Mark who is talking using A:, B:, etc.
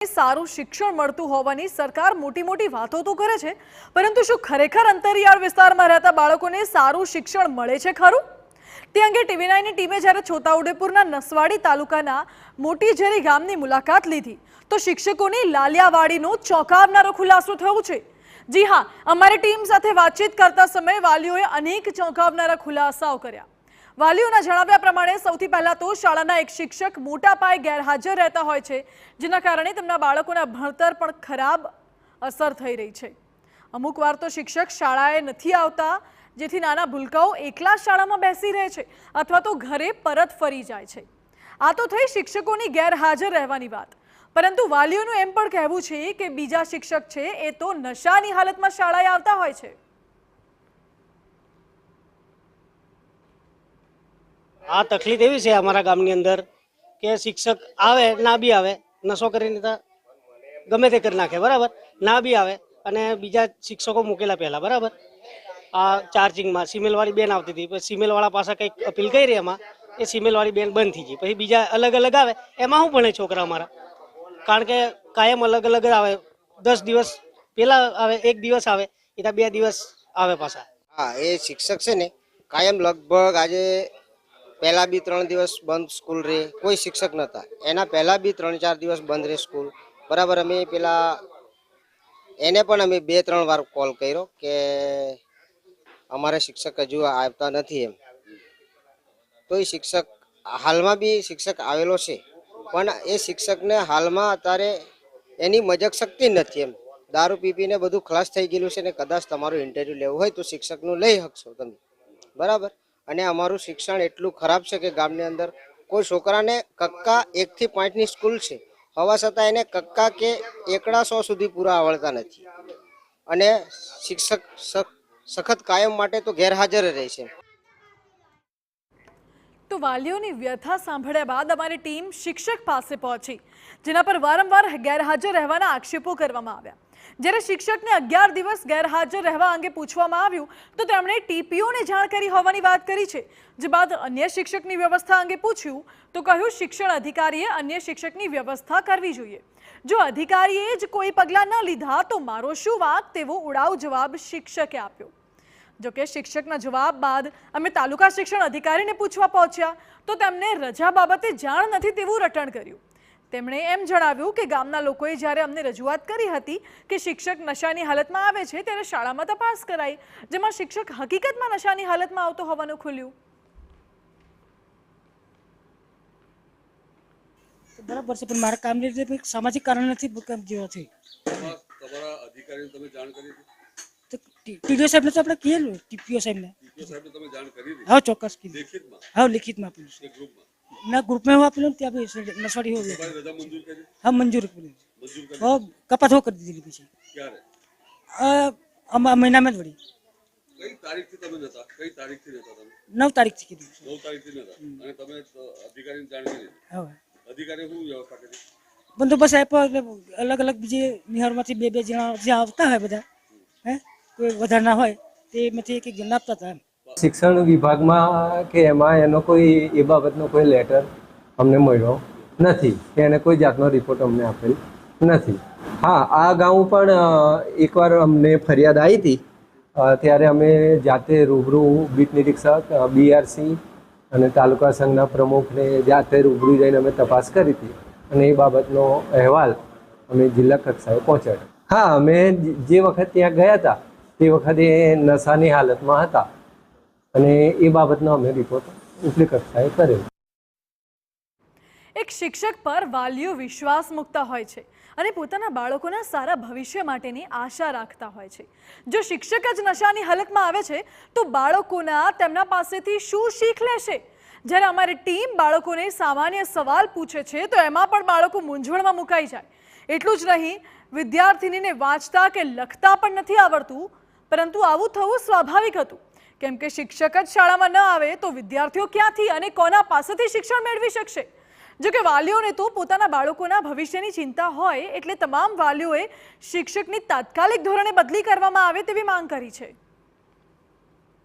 A: સારું શિક્ષણ મળતું હોવાની સરકાર મોટી મોટી વાતો તો કરે છે, પરંતુ શું ખરેખર અંતરિયાળ વિસ્તારમાં રહેતા બાળકોને સારું શિક્ષણ મળે છે ખરું? તે અંગે TV9ની ટીમે જ્યારે છોટાઉદેપુરના નસવાડી તાલુકાના મોટીઝરી ગામની મુલાકાત લીધી તો શિક્ષકોની લાલિયાવાડીનો ચોંકાવનારો ખુલાસો થયો છે। જી હા, અમારી ટીમ સાથે વાતચીત કરતા સમયે વાલીઓએ અનેક ચોંકાવનારા ખુલાસાઓ કર્યા। વાલીઓના જણાવ્યા પ્રમાણે સૌથી પહેલા તો શાળાના એક શિક્ષક મોટા પાયે ગેરહાજર રહેતા હોય છે, જેના કારણે તેમના બાળકોના ભણતર પર ખરાબ અસર થઈ રહી છે। અમુક વાર તો શિક્ષક શાળાએ નથી આવતા, જેથી નાના ભૂલકાઓ એકલા શાળામાં બેસી રહે છે અથવા તો ઘરે પરત ફરી જાય છે। આ તો થઈ શિક્ષકોની ગેરહાજર રહેવાની વાત, પરંતુ વાલીઓનું એમ પણ કહેવું છે કે બીજા શિક્ષક છે એ તો નશાની હાલતમાં શાળાએ આવતા હોય છે।
B: આ તકલીફ એવી છે અમારા ગામની અંદર કે શિક્ષક આવે ના બી આવે, નશો કરીને ગમે તે કરી નાખે, બરાબર, ના બી આવે અને બીજા શિક્ષકો મૂકેલા પહેલા, બરાબર, આ ચાર્જિંગમાં સિમેલવાળી બેન આવતી હતી, પછી સિમેલવાળા પાસે કંઈક અપીલ કરી એમાં એ સિમેલવાળી બેન બંધ થઈ ગઈ, પછી બીજા અલગ અલગ આવે, એમાં શું ભણે છોકરા અમારા? કારણ કે કાયમ અલગ અલગ આવે, 10 દિવસ પહેલા આવે, 1 દિવસ આવે, એટલે 2 દિવસ આવે પાછા।
C: હા, એ શિક્ષક છે ને કાયમ લગભગ આજે પહેલા બી 3 દિવસ બંધ સ્કૂલ રહે, કોઈ શિક્ષક નહોતા, એના પહેલા બી 3-4 દિવસ બંધ રહે સ્કૂલ, બરાબર। અમે પેલા એને પણ અમે 2-3 વાર કોલ કર્યો કે અમારે શિક્ષક હજુ આવતા નથી એમ, તો એ શિક્ષક હાલમાં બી શિક્ષક આવેલો છે, પણ એ શિક્ષકને હાલમાં અત્યારે એની મજક શક્તિ નથી એમ, દારૂ પીને બધું ખલાસ થઈ ગયેલું છે ને કદાચ તમારું ઇન્ટરવ્યૂ લેવું હોય તો શિક્ષકનું લઈ શકશો તમે, બરાબર। અને અમારું શિક્ષણ એટલું ખરાબ છે કે ગામની અંદર કોઈ છોકરાને કક્કા 1 થી 5ની સ્કૂલ છે, હોવા છતાં એને કક્કા કે એકડા 100 સુધી પૂરા આવડતા નથી, અને શિક્ષક સખત કાયમ માટે તો ગેરહાજર રહે છે।
A: તો વાલીઓની વ્યથા સાંભળ્યા બાદ અમારી ટીમ શિક્ષક પાસે પહોંચી, જેના પર વારંવાર ગેરહાજર રહેવાના આક્ષેપો કરવામાં આવ્યા। જ્યારે શિક્ષકને 11 દિવસ ગેરહાજર રહેવા અંગે પૂછવામાં આવ્યું તો તેમણે TPOને જાણ કરી હોવાની વાત કરી છે। જે બાદ અન્ય શિક્ષકની વ્યવસ્થા અંગે પૂછ્યું તો કહ્યું શિક્ષણ અધિકારીએ અન્ય શિક્ષકની વ્યવસ્થા કરવી જોઈએ। જો અધિકારીએ જ કોઈ પગલાં ન લીધા તો મારો શું વાંક, તેવો ઉડાવ જવાબ શિક્ષકે આપ્યો। જોકે શિક્ષકના જવાબ બાદ અમે તાલુકા શિક્ષણ અધિકારીને પૂછવા પહોંચ્યા તો તેમને રજા બાબતે જાણ નથી તેવું રટણ કર્યું। તેમણે એમ જણાવ્યું કે ગામના લોકોએ જ્યારે અમને રજૂઆત કરી હતી કે શિક્ષક નશાની હાલતમાં આવે છે ત્યારે શાળામાં તપાસ કરાઈ, જેમાં શિક્ષક હકીકતમાં નશાની હાલતમાં આવતો હોવાનું ખુલ્યું।
D: બરાબર છે, પણ મારા કામની રીતે સામાજિક કારણ નથી જેવાથી
E: તમારા અધિકારીને તમે જાણ કરી હતી?
D: ટીડીઓ સાહેબને તો આપણે કીધેલું, ટીપીઓ સાહેબને
E: તમે જાણ કરી હતી?
D: હા, ચોક્કસ કીધું,
E: લેખિતમાં?
D: હા, લેખિતમાં આપેલું છે,
E: ગ્રુપમાં
D: ના ગ્રુપમાં એવું આપેલું ત્યાં આપણે નસવાડી હોય,
E: રજા મંજૂર કરી?
D: હા, મંજૂર કરી,
E: મંજૂર કરી?
D: હા, કપાત હો કરી દીધી પછી
E: ક્યારે?
D: મહિનામાં જ વળી।
E: કઈ તારીખથી તમે નતા? કઈ તારીખથી નતા તમે?
D: 9 તારીખથી કીધું,
E: 9 તારીખથી નતા, અને તમે અધિકારીને જાણ કરી?
D: હા,
E: અધિકારીએ શું વ્યવસ્થા કરી?
D: બંદોબસ્ત આપ્યો, એટલે અલગ અલગ બીજી નિહાળમાંથી 2-2 જણા જ્યાં આવતા હોય બધા, હે કોઈ વધારે ના હોય તે એમાંથી એક જણ આપતા હતા એમ।
F: શિક્ષણ વિભાગમાં કે એમાં એનો કોઈ એ બાબતનો કોઈ લેટર અમને મળ્યો નથી કે એને કોઈ જાતનો રિપોર્ટ અમને આપેલ નથી। હા, આ ગામ પણ એકવાર અમને ફરિયાદ આવી હતી, ત્યારે અમે જાતે રૂબરૂ બીટ નિરીક્ષક BRC અને તાલુકા સંઘના પ્રમુખને જાતે રૂબરૂ જઈને અમે તપાસ કરી હતી અને એ બાબતનો અહેવાલ અમે જિલ્લા કક્ષાએ પહોંચાડ્યો। હા, અમે જે વખત ત્યાં ગયા હતા તે વખતે નશાની હાલતમાં હતા અને એ બાબતનો અમે રિપોર્ટ ઉપલી કક્ષાએ કર્યો।
A: એક શિક્ષક પર વાલીઓ વિશ્વાસ મૂકતા હોય છે અને પોતાના બાળકોના સારા ભવિષ્ય માટેની આશા રાખતા હોય છે। જો શિક્ષક જ નશાની હાલતમાં આવે છે તો બાળકોના તેમના પાસેથી શું શીખ લેશે? જ્યારે અમારી ટીમ બાળકોને સામાન્ય સવાલ પૂછે છે તો એમાં પણ બાળકો મૂંઝવણમાં મુકાઈ જાય। એટલું જ નહીં, વિદ્યાર્થીનીને વાંચતા કે લખતા પણ નથી આવડતું, પરંતુ આવું થવું સ્વાભાવિક હતું, કેમ કે શિક્ષક જ શાળામાં ન આવે તો વિદ્યાર્થીઓ ક્યાંથી અને કોના પાસેથી શિક્ષણ મેળવી શકશે? જો કે વાલીઓને તો પોતાના બાળકોના ભવિષ્યની ચિંતા હોય એટલે તમામ વાલીઓએ શિક્ષકની તાત્કાલિક ધોરણે બદલી કરવામાં આવે તેવી માંગ કરી છે।